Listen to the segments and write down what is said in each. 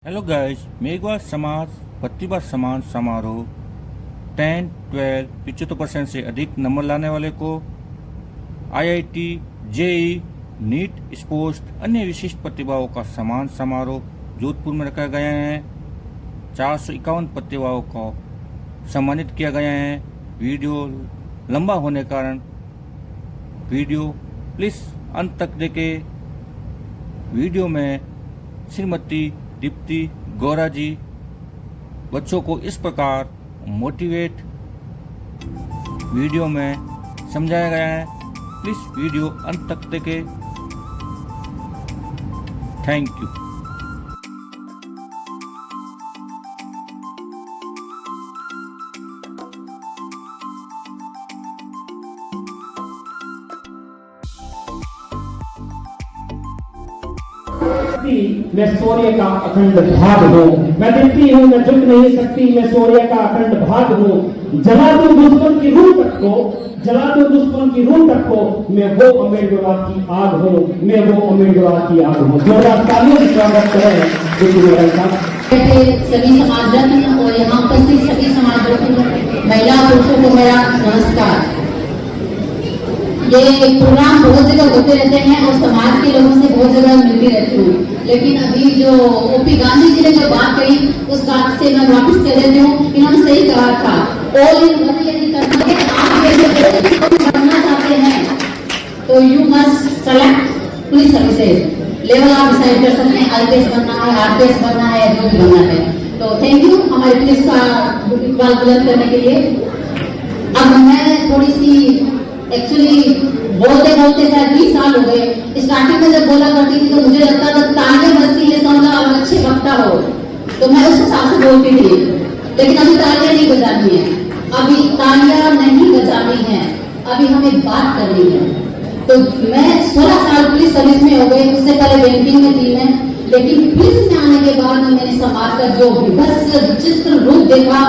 Hello guys, मेघवा समाज प्रतिभा सम्मान समारोह 10, 12, 75% से अधिक नंबर लाने वाले को आईआईटी, जेई, नीट, स्पोर्ट्स अन्य विशिष्ट प्रतिभाओं का सम्मान समारोह जोधपुर में रखा गया है। 451 प्रतिभाओं को सम्मानित किया गया है। वीडियो लंबा होने के कारण वीडियो प्लीज़ अंत तक देखें। वीडियो में श्रीमती दीप्ति गौरा जी बच्चों को इस प्रकार मोटिवेट वीडियो में समझाया गया है। प्लीज़ वीडियो अंत तक देखें। Thank you. मैं सूर्य का अखंड भाग हूँ, मैं दिखती हूँ, मैं झुक नहीं सकती, मैं सूर्य का अखंड भाग हूँ। जला दो दुश्मन की रूह तक को, जला दो दुश्मन की रूह तक को, मैं वो उम्मीदवार की आग हूँ, मैं वो उम्मीदवार की आग हूँ। जोरदार तालियों से स्वागत करें सभी समाज रत्न और यहाँ उपस्थित सभी समाज रत्न महिला पुरुषों को मेरा नमस्कार। ये प्रोग्राम बहुत जगह होते रहते हैं और समाज के लोगों से बहुत जगह मिलती रहती हूँ, लेकिन अभी जो ओपी गांधी जी ने जो बात कही उस बात से मैं वापस चले लेती हूँ। इन्होंने सही कहा था, ऑल इन वन यदि करना है, आप यदि बनना चाहते हैं तो you must select police services. Level आप डिसाइड कर सकते हैं, आईपीएस बनना है, आरपीएस बनना है, जो भी बनना है। तो थैंक यू हमारे पुलिस का इकबाल बुलंद करने के लिए। अब मैं थोड़ी सी एक्चुअली बोलते बोलते शायद 20 साल हो गए। स्टार्टिंग में जब बोला करती थी तो मुझे लगता था तालियां बजती है समझा आप अच्छे वक्ता हो, तो मैं उस हिसाब से बोलती थी। लेकिन अभी तालियां नहीं बजानी है, अभी तालियां नहीं बजानी है, अभी हमें बात करनी है। तो मैं 16 साल पुलिस सर्विस में हो गई, उससे पहले बैंकिंग में थी मैं, लेकिन पुलिस में आने के बाद मैंने समाज का जो विभत्स विचित्र रूप देखा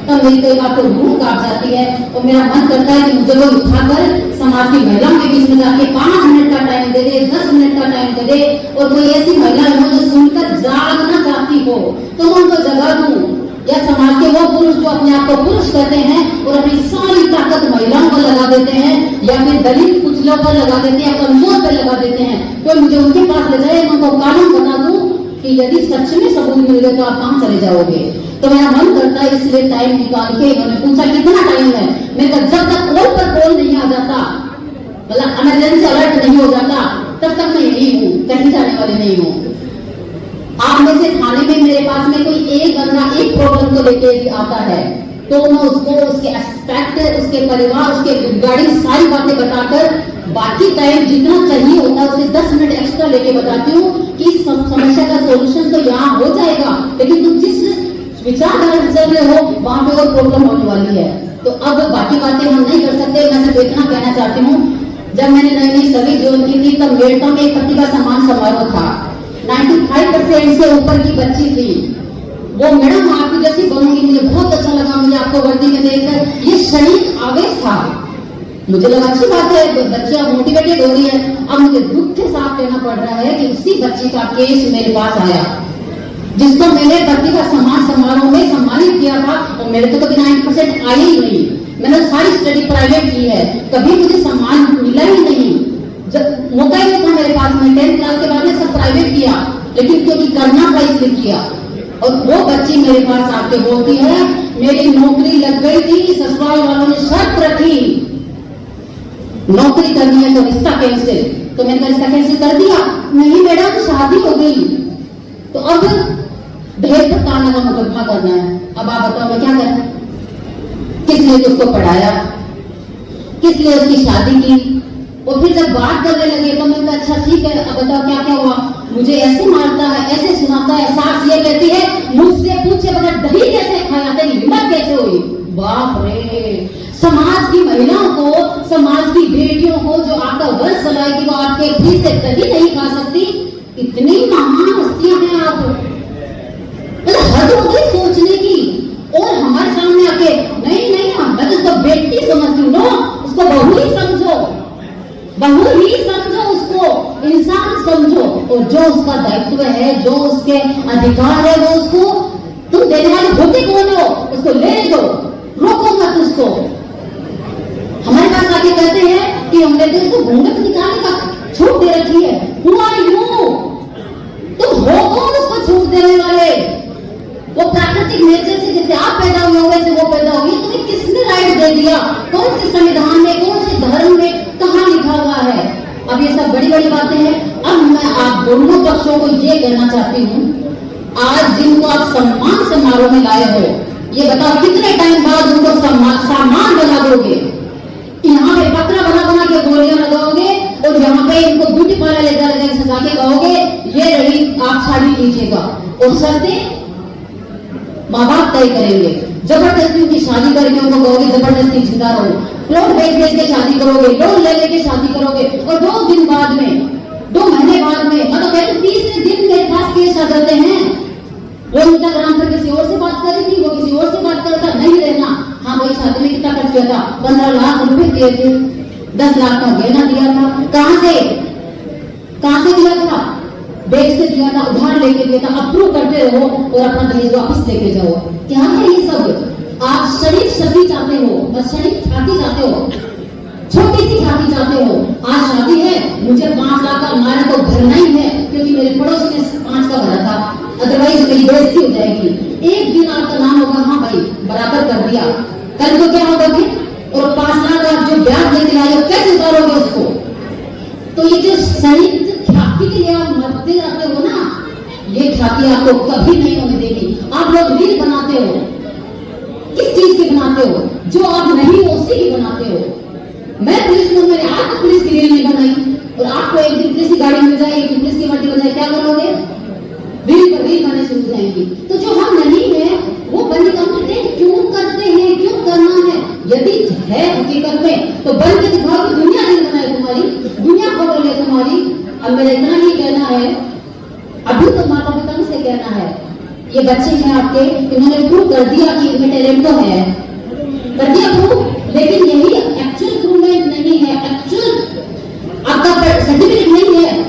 तब मेरी कई बार तो रूह कांप जाती है और मेरा मन करता है कि मुझे वो उठाकर समाज की महिलाओं के बीच में जाके 5 मिनट का टाइम दे दे, 10 मिनट का टाइम दे दे, और कोई ऐसी महिला हो जो सुनकर जागना चाहती हो तो मैं उनको जगा दूं। या समाज के वो पुरुष जो अपने आप को पुरुष कहते हैं और अपनी सारी ताकत महिलाओं पर लगा देते हैं, या फिर दलित कुचलों पर लगा देते हैं, कमजोर पर लगा देते हैं, तो मुझे उनके पास ले जाए, उनको कानून बना दूं कि यदि सच में सबूत मिल गए तो आप कहां चले जाओगे। तो मेरा मन करता है इसलिए टाइम निकाल के इन्होंने पूछा कितना टाइम है, मैं जब तक कॉल पर कॉल नहीं आ जाता, मतलब इमरजेंसी अलर्ट नहीं हो जाता, तब तक मैं यही हूँ, कहीं जाने वाली नहीं हूँ। आप में से थाने में मेरे पास में कोई एक बंदा एक प्रॉब्लम को लेके आता है तो मैं उसको उसके एस्पेक्ट, उसके परिवार, उसके रिगार्डिंग सारी बातें बताकर बाकी टाइम जितना चाहिए होता है उसे 10 मिनट एक्स्ट्रा लेके बताती हूँ कि समस्या का सोल्यूशन तो यहाँ हो जाएगा, लेकिन तुम जिस विचारधारा से चल रहे हो वहां पे और प्रॉब्लम होने वाली है। तो अब बाकी बातें हम नहीं कर सकते। मैं सिर्फ इतना कहना चाहती हूँ, जब मैंने नई नई सभी ज्वाइन की थी तब मेरठा में एक प्रतिभा सम्मान समारोह था। 95% से ऊपर की बच्ची थी। वो मैडम आपकी जैसी बनूंगी, मुझे बहुत अच्छा लगा, मुझे आपको वर्दी में देखकर ये शरीर आवेश था। मुझे लगा अच्छी बात है, बच्चियां मोटिवेटेड हो रही है। अब मुझे दुख के साथ कहना पड़ रहा है कि उसी बच्ची का केस मेरे पास आया जिसको मैंने प्रतिभा सम्मान समारोह में सम्मानित किया था, और मेरे को तो 90% आए ही नहीं। मैंने सारी स्टडी प्राइवेट की है, कभी मुझे सम्मान मिला ही नहीं, जब मौका ही नहीं था मेरे पास। में 10th क्लास के बाद में सब प्राइवेट किया, लेकिन क्योंकि करना था इसलिए किया। और वो बच्ची मेरे पास आके बोलती है मेरी नौकरी लग गई थी, ससुराल वालों ने शर्त रखी नौकरी करनी है तो रिश्ता कैंसिल। तो मैंने रिश्ता कैंसिल कर दिया, नहीं मैडम शादी हो गई, तो अब दहेज भुगतान का मुकदमा करना है। अब आप बताओ मैं क्या करूं? किस लिए उसको पढ़ाया, किस लिए उसकी शादी की? और फिर जब बात करने लगे तो मैंने कहा अच्छा ठीक है, अब बताओ क्या क्या हुआ? मुझे ऐसे मारता है, ऐसे सुनाता है, सास ये कहती है मुझसे पूछे बगैर दही कैसे खाया, तेरी हिम्मत कैसे हुई? बाप रे, समाज की महिलाओं को, समाज की बेटियों को जो आपका वंश चलाएगी वो आपके फ्री से दही नहीं खा सकती। इतनी महान हस्तियां हैं आप, मतलब हद हो गई सोचने की। और हमारे सामने आके नहीं नहीं मैं तो उसको बेटी समझती हूँ, नो उसको बहू ही समझो, बहू ही समझो, उसको इंसान समझो, और जो उसका दायित्व है, जो उसके अधिकार है वो उसको। तुम देने वाले होते कौन हो? उसको लेने दो, रोको मत उसको। हमारे पास आके कहते हैं कि हमने तो उसको घूंघट निकालने का छूट दे रखी है। Who are you? तुम हो कौन उसको छूट देने वाले? वो प्राकृतिक नेचर से जैसे आप पैदा हुए हो वैसे वो पैदा हुई, तुम्हें किसने राइट दे दिया? कौन से संविधान में, कौन से धर्म में कहाँ लिखा हुआ है? अब ये सब बड़ी बड़ी बातें हैं। अब मैं आप दोनों पक्षों को ये कहना चाहती हूँ, आज जिनको आप सम्मान समारोह में लाए हो, ये बताओ कितने टाइम बाद उनको सामान बना दोगे? यहाँ पे पत्रा बना बना के गोलियां लगाओगे और यहाँ पे इनको ब्यूटी पार्लर ले जाकर सजा के कहोगे ये रही आप शादी कीजिएगा। और शर्तें माँ बाप तय करेंगे। जबरदस्ती उनकी शादी करके उनको कहोगे जबरदस्ती जिंदा रहो, प्लॉट बेच के शादी करोगे, लोन ले लेके शादी करोगे और 2 दिन बाद में, 2 महीने बाद में, मतलब कहते 30 दिन मेरे पास केस आ जाते हैं। वो इंस्टाग्राम पर किसी और से बात कर रही थी, वो किसी और से बात कर रहा था, नहीं रहना। हाँ भाई शादी में कितना खर्च किया था? 15 लाख रुपए दिए थे, 10 लाख का गहना दिया था। कहां से दिया था? बैंक से दिया था, उधार लेके दिया था। अप्रूव करते रहो और अपना दहेज वापस लेके जाओ। क्या है ये सब? आप शरीफ शादी चाहते हो, बस शरीफ छाती चाहते हो, छोटी सी शादी चाहते हो। आज शादी है, मुझे 5 लाख का हमारा तो भरना ही है क्योंकि मेरे पड़ोसी ने 5 का भरा था, अदरवाइज मेरी बेइज्जती हो जाएगी। एक दिन आपका नाम होगा, हाँ भाई बराबर कर दिया, कल को क्या होगा फिर? और 5 लाख आप जो ब्याज लेके आए हो कैसे उतारोगे उसको? तो ये जो शरीर ख्याति के लिए आप मरते जाते हो ना, ये ख्याति आपको कभी नहीं होने देगी। आप लोग रील बनाते हो, किस चीज की बनाते हो? जो आप नहीं हो उसी की बनाते हो। मैं पुलिस में, मैंने आज तक पुलिस की रील नहीं बनाई और आपको एक दिन पुलिस की गाड़ी मिल जाए, एक पुलिस की वर्दी मिल जाए, क्या करोगे? रील पर रील बनाने शुरू हो जाएंगी। तो जो हम नहीं है वो बन करते क्यों करते हैं? क्यों करना है? यदि है हकीकत में तो बन के दिखाओ कि दुनिया नहीं बनाए तुम्हारी, दुनिया खबर है तुम्हारी। अब मेरा इतना ही कहना है, अभी तो माता पिता से कहना है, ये बच्चे हैं आपके, इन्होंने प्रूव कर दिया कि इनमें टैलेंट तो है, कर दिया प्रूव, लेकिन यही एक्चुअल प्रूवमेंट नहीं है, एक्चुअल आपका सर्टिफिकेट नहीं है।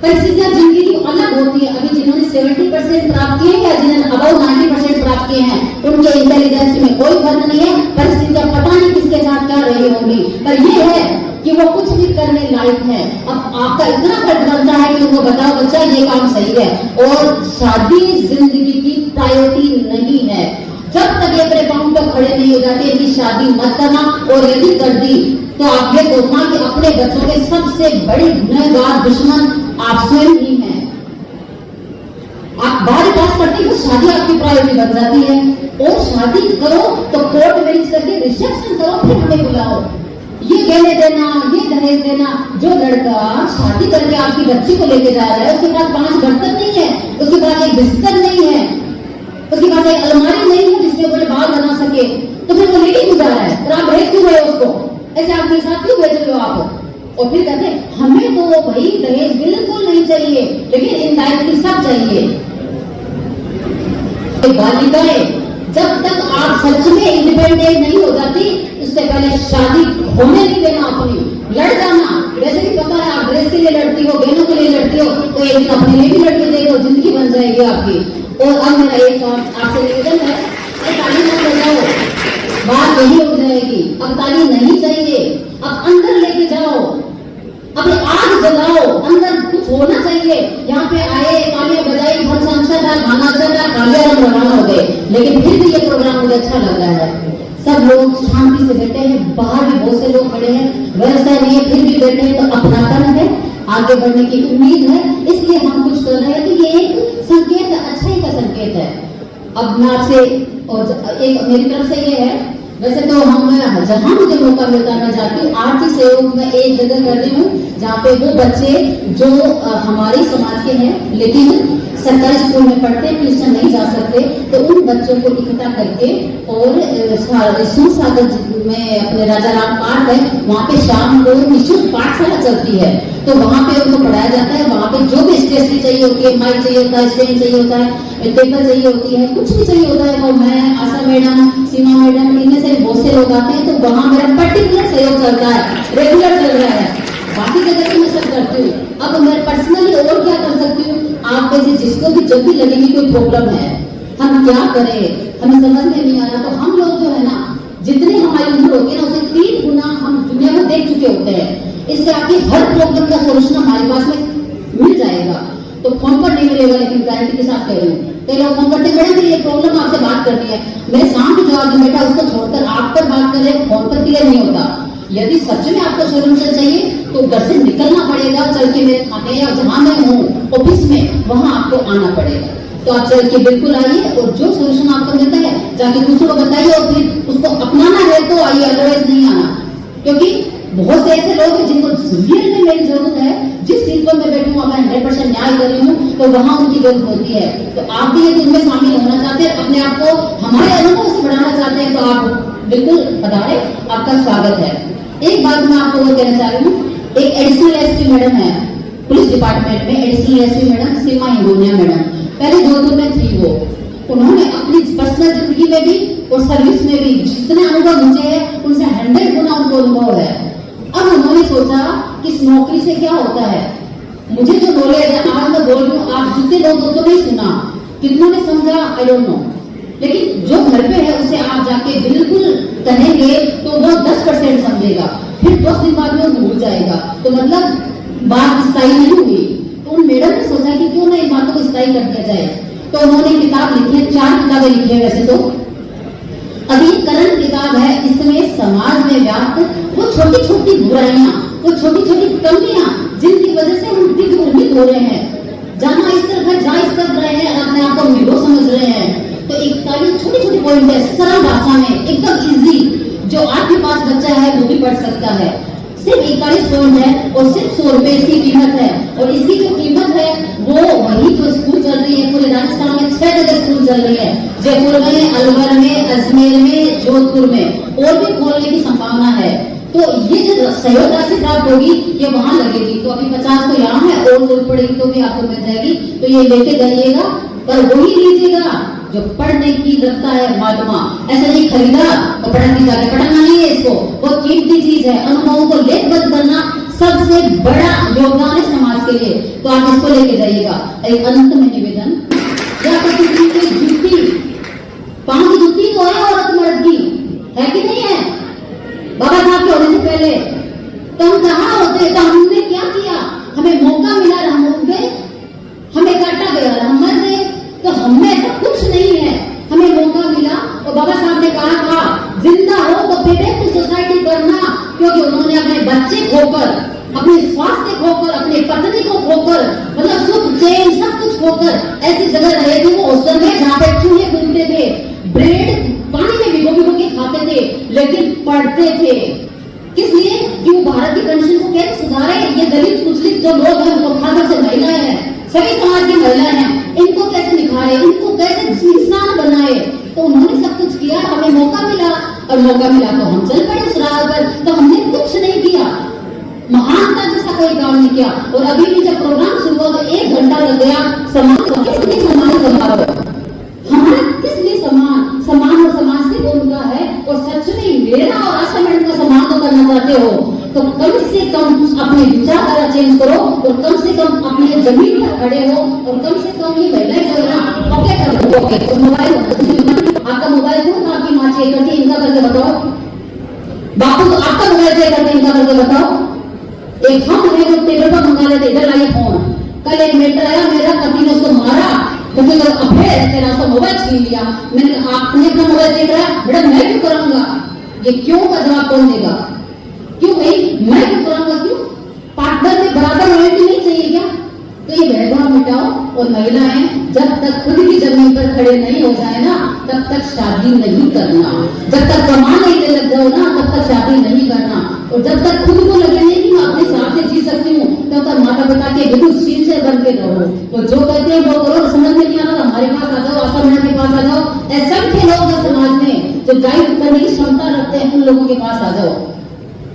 परिस्थितियां जिंदगी की अलग होती है। अभी जिन्होंने 70% प्राप्त किए या जिन्होंने अबाउ 90% प्राप्त किए हैं, उनके इंटेलिजेंस में कोई फर्क नहीं है। परिस्थितियां पता नहीं किसके साथ क्या रही होंगी, पर ये है कि वो कुछ भी करने लायक है। अब आपका इतना फर्ज बनता है कि उनको बताओ बच्चा ये काम सही है। और शादी जिंदगी की प्रायोरिटी नहीं है। जब तक ये अपने पांव पर खड़े नहीं हो जाते इनकी शादी मत करना। और यदि कर दी तो आप ये सोचना कि अपने बच्चों के सबसे बड़ी गुनहगार दुश्मन आप स्वयं ही हैं। आप बार पास करते हो, शादी आपकी प्रायोरिटी बन जाती है। और शादी करो तो कोर्ट मैरिज करके रिसेप्शन करो, फिर हमें बुलाओ। ये कहने देना, ये दहेज देना। जो लड़का शादी करके आपकी बच्ची को लेके जा रहा है उसके पास 5 बर्तन नहीं है, उसके पास एक बिस्तर नहीं है, उसके पास एक अलमारी नहीं है जिससे अपने बाल बना सके, तो फिर वो लेके क्यों जा रहा है? और आप भेज क्यों रहे हो उसको? ऐसे आपके साथ क्यों भेज रहे हो आप? और फिर कहते हैं हमें तो भाई दहेज बिल्कुल नहीं चाहिए, लेकिन इनडायरेक्टली सब चाहिए। बालिकाएं जब तक आप सच में इंडिपेंडेंट नहीं हो जाती, उससे पहले शादी होने नहीं देना। अपनी लड़ जाना, वैसे भी पता है आप ड्रेस के लिए लड़ती हो, बहनों के लिए लड़ती हो, तो एक दिन अपने लिए भी लड़के देखो, जिंदगी बन जाएगी आपकी। और अब मेरा एक आपसे निवेदन है, ताली मत बजाओ, बात यही हो जाएगी। अब ताली नहीं चाहिए, अब अंदर लेके जाओ, अपने आग जलाओ, अंदर कुछ होना चाहिए। यहाँ पे आए, तालियां बजाई, बहुत अच्छा था, गाना अच्छा था, कालिया रंग रवाना हो गए, लेकिन फिर भी ये प्रोग्राम मुझे अच्छा लग रहा है। सब लोग शांति से बैठे हैं, बाहर भी बहुत से लोग खड़े हैं, वैसा नहीं है, फिर भी बैठे हैं तो अपनापन है, आगे बढ़ने की उम्मीद है, इसलिए हम कुछ कर रहे हैं। तो ये एक संकेत है, अच्छाई का संकेत है। अब मैं आपसे और एक मेरी तरफ से ये है, वैसे तो हम जहां मुझे मौका मिलता है मैं जाती हूँ। आर्थिक सहयोग में एक जगह कर रही हूँ जहाँ पे वो बच्चे जो हमारे समाज के हैं लेकिन सरकारी स्कूल में पढ़ते हैं, ट्यूशन नहीं जा सकते, तो उन बच्चों को इकट्ठा करके और सूरसागर में अपने राजा राम पार्क है, वहाँ पे शाम को निःशुल्क पाठशाला चलती है। तो वहाँ पे उनको पढ़ाया जाता है। वहाँ पे जो भी स्टेशनरी चाहिए होती है, माइक चाहिए होता है, स्टैंड चाहिए होता है, टेबल चाहिए होती है, कुछ भी चाहिए होता है, वो मैं, आशा मैडम, सीमा मैडम, इनमें से बहुत से लोग आते हैं। तो वहाँ मेरा पर्टिकुलर सहयोग चलता है, रेगुलर चल रहा है। बाकी जगह तो मैं सब करती हूँ। अब मैं पर्सनली और क्या कर सकती हूँ? आप में से जिसको भी जब भी लगेगी कोई प्रॉब्लम है, हम क्या करें, हमें समझ में नहीं आ रहा, तो हम लोग जो है ना, जितनी हमारी उम्र होती है ना, उससे 3 गुना हम दुनिया को देख चुके होते हैं। इससे आपकी हर प्रॉब्लम का सोल्यूशन हमारे पास में मिल जाएगा। तो फोन पर नहीं मिलेगा, लेकिन गारंटी के साथ कह रही हूँ, कई लोग फोन करते बड़े कि ये प्रॉब्लम आपसे बात करनी है, मेरे सामने जो आदमी बैठा उसको छोड़कर आप पर बात कर रहे, फोन पर क्लियर नहीं होता। यदि सच में आपको सोल्यूशन चाहिए तो घर से निकलना पड़ेगा, चल के मेरे खाने या जहां मैं हूँ ऑफिस में, वहां आपको आना पड़ेगा। तो आप चल के बिल्कुल आइए, और जो सोल्यूशन आपको मिलता है जाके दूसरों को बताइए, और फिर उसको अपनाना है तो आइए, अदरवाइज नहीं आना। क्योंकि बहुत से ऐसे लोग हैं जिनको रियल में मेरी जरूरत है, जिस चीज पर मैं बैठूं, मैं 100% न्याय कर रही हूँ, तो वहां उनकी जरूरत होती है। तो आप भी यदि उनमें शामिल होना चाहते हैं, अपने आप को हमारे अनुभव से बढ़ाना चाहते हैं, तो आप बिल्कुल पधारे, आपका स्वागत है। एक बात मैं आपको वो कहना चाह रही हूँ, एक एडिशनल एसपी मैडम है पुलिस डिपार्टमेंट में, एडिशनल एसपी मैडम सीमा हिंगोनिया मैडम, पहले जोधपुर में थी वो। उन्होंने अपनी पर्सनल जिंदगी में भी और सर्विस में भी जितने अनुभव मुझे है, उनसे 100 गुना उनको अनुभव है। अब उन्होंने सोचा कि इस नौकरी से क्या होता है, मुझे जो नॉलेज है आज मैं बोल रही हूँ, आप जितने लोगों को नहीं सुना, कितनों ने समझा आई डोंट नो, लेकिन जो घर पे है उसे आप जाके बिल्कुल कहेंगे तो वो 10% समझेगा, फिर 10 दिन बाद में वो भूल जाएगा। तो मतलब बात स्थायी नहीं हुई। तो उन मैडम ने सोचा कि क्यों ना इन बातों को स्थायी कर दिया जाए। तो उन्होंने किताब लिखी है, 4 किताबें लिखी है वैसे तो, अभी करंट किताब है। इसमें समाज में व्याप्त वो छोटी छोटी बुराइयां, वो छोटी छोटी कमियां जिनकी वजह से हम दिग्भ्रमित हो रहे हैं, जहां इस तरफ जहां इस तरफ रहे हैं, अपने आप को हीरो समझ रहे हैं। तो 41 छोटी छोटी पॉइंट है, सरल भाषा में एकदम इजी, जो आपके पास बच्चा है वो भी पढ़ सकता है। सिर्फ 41 पॉइंट है और सिर्फ 100 रुपए इसकी कीमत है। और इसकी जो कीमत है वो वही जो स्कूल चल रही है पूरे राजस्थान में, 6 जगह स्कूल चल रही है, जयपुर में, अलवर में, अजमेर में, जोधपुर में, और भी खोलने की संभावना है। तो ये जो सहयोग राशि प्राप्त होगी ये वहां लगेगी। तो अभी 50 तो यहाँ है, और जरूरत पड़ेगी तो भी आपको मिल जाएगी। तो ये लेके जाइएगा, पर वही लीजिएगा जो पढ़ने की रखता है महात्मा। ऐसा नहीं खरीदा तो पढ़ने जाके पढ़ना नहीं है इसको, वो कीमती चीज है। अनुभवों को लेखबद्ध करना सबसे बड़ा योगदान है समाज के लिए। तो आप इसको लेके जाइएगा। एक अंत में निवेदन, या तो किसी की जुत्ती, पांव की जुत्ती तो है औरत मर्द की, है कि नहीं है? बाबा साहब के होने से पहले तो हम कहाँ होते, तो हमने क्या किया? हमें मौका मिला, हम हो गए, हमें काटा गया, हम मर गए। तो हमें ऐसा कुछ नहीं है, हमें मौका मिला। और बाबा साहब ने कहा था जिंदा हो तो प्रोटेक्ट सोसाइटी करना, क्योंकि उन्होंने अपने बच्चे खोकर, अपने स्वास्थ्य खोकर, अपने पत्नी को खोकर, मतलब सुख चैन सब कुछ खोकर ऐसी जगह रहे थे वो हॉस्टल में, जहाँ पे चूहे घूमते थे, ब्रेड पानी में भिगो के खाते थे, लेकिन पढ़ते थे। किस लिए? कि वो भारत की कंडीशन को कैसे सुधारे। ये दलित कुचलित जो लोग हैं, उनको खासकर से महिलाएं हैं, सभी समाज की महिलाएं हैं, इनको कैसे निखारे, इनको कैसे इंसान बनाए। तो उन्होंने सब कुछ किया, हमें मौका मिला, और मौका मिला तो हम चल पड़े उस राह पर। तो हमने कुछ नहीं किया, महानता जैसा कोई काम नहीं किया। और अभी भी जब प्रोग्राम शुरू हुआ तो 1 घंटा लग गया। हमारा किस लिए समान और समाज से उनका है। और सच में मेरा और आशा मैडम का सम्मान तो करना चाहते हो तो कम से कम अपने विचारधारा चेंज करो, और कम से कम अपनी जमीन पर खड़े हो, और कम से कम ये महिलाएं जो है ना पॉकेट तो मोबाइल, आपका मोबाइल क्यों आपकी माँ चेक करती है, इनका करके बताओ। बापू तो आपका मोबाइल चेक करते, इनका करके बताओ। एक हम है जो टेबल पर मंगा लेते, इधर लाइए फोन। कल एक मेटर आया, मेरा पति ने उसको मारा क्योंकि तेरा उसका मोबाइल छीन लिया। मैंने कहा आपने अपना मोबाइल देख रहा है, बेटा मैं क्यों कराऊंगा? ये क्यों का जवाब कौन देगा? क्यों भाई मैं क्यों कराऊंगा? क्यों? पार्टनर में बराबर रॉयल्टी नहीं चाहिए क्या? तो ये भेदभाव मिटाओ। और महिलाएं जब तक खुद की जमीन पर खड़े नहीं हो जाए ना, तब तक शादी नहीं करना। जब तक कमाने के लग जाओ ना, तब तक शादी नहीं करना। और जब तक खुद को लगे नहीं कि मैं अपने हिसाब से जी सकती हूँ, तब तक माता पिता के बिल्कुल शील से बन के रहो। तो जो कहते हैं वो करो, समझ में नहीं आ रहा हमारे पास आ जाओ, आशा मैडम के पास आ जाओ। ऐसे लोग हैं समाज में जो गाइड करने की क्षमता रखते हैं, उन लोगों के पास आ जाओ।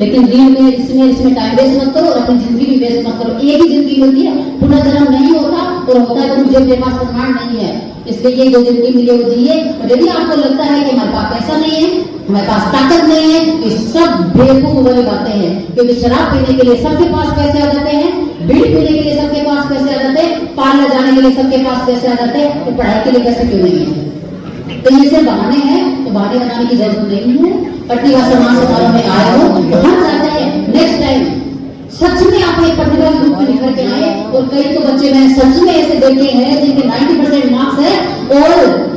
लेकिन रील में इसमें टाइम वेस्ट मत करो, और अपनी जिंदगी भी वेस्ट मत करो। एक ही जिंदगी मिलती है, पुनर्जन्म नहीं होता, और होता है तो मुझे मेरे पास प्रमाण नहीं है। इसलिए ये जो जिंदगी मिली वो जिए। और यदि आपको लगता है कि हमारे पास पैसा नहीं है, हमारे पास ताकत नहीं है, तो सब बेवकूफ वाली बातें हैं। क्योंकि शराब पीने के लिए सबके पास पैसे आ जाते हैं, बीड़ी पीने के लिए सबके पास पैसे आ जाते हैं, पार्लर जाने के लिए सबके पास पैसे आ जाते हैं, तो पढ़ाई के लिए पैसे क्यों नहीं है? तो ये सिर्फ बहाने हैं, तो बहाने बनाने की जरूरत नहीं है। प्रतिभा सम्मान समारोह में आए हो तो हम चाहते हैं नेक्स्ट टाइम सच में आप एक प्रतिभा के रूप में निखर के आए। और कई तो बच्चे मैंने सच में ऐसे देखे हैं जिनके 90% मार्क्स है और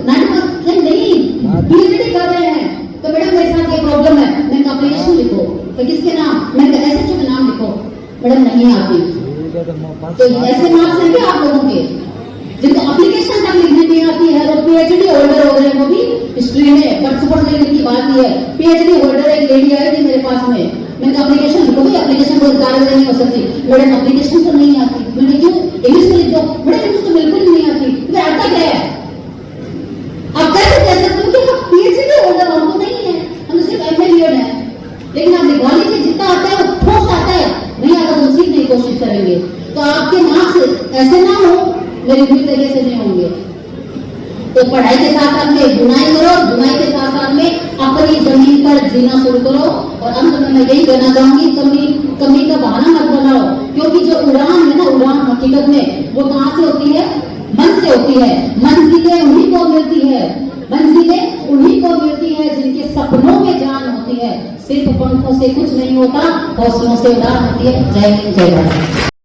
90% नहीं पीएचडी कर रहे हैं। तो मैडम मेरे साथ ये प्रॉब्लम है, मैंने कहा एप्लीकेशन लिखो, तो किसके नाम, मैंने कहा ऐसे के नाम लिखो, मैडम नहीं आती। तो ऐसे मार्क्स हैं क्या आप लोगों के जिनको एप्लीकेशन तक लिखने नहीं आती है और पीएचडी होल्डर हो रहे हैं, वो भी हिस्ट्री में। बट सुपर लेने की बात ये है, पीएचडी होल्डर एक लेडी आई थी मेरे पास में, मैंने कहा एप्लीकेशन लिखो, भाई एप्लीकेशन कोई कार्रवाई नहीं हो सकती। मैडम एप्लीकेशन तो नहीं आती, मैंने क्यों, इंग्लिश में लिख दो। मैडम इंग्लिश तो बिल्कुल ही नहीं आती। फिर आता क्या है, आप कैसे कह सकते हो कि हम पीएचडी होल्डर, हम तो नहीं है, हम सिर्फ एमए है। लेकिन आप लिखवा लीजिए, जितना आता है वो ठोस आता है, नहीं आता तो सीखने की कोशिश करेंगे। तो आपके मार्क्स ऐसे ना हो, मेरी उम्मीद है ऐसे नहीं होंगे। तो पढ़ाई के साथ साथ में बुनाई करो, बुनाई के साथ साथ में अपनी जमीन पर जीना शुरू करो। और अंत में मैं यही कहना चाहूंगी, कमी का बहाना मत बनाओ, क्योंकि जो उड़ान है ना, उड़ान हकीकत में वो कहाँ से होती है, मन से होती है। मंजिलें उन्हीं को मिलती है, मंजिलें उन्हीं को मिलती है जिनके सपनों में जान होती है। सिर्फ पंखों से कुछ नहीं होता, हौसलों से उड़ान होती है। जय हिंद, जय भारत।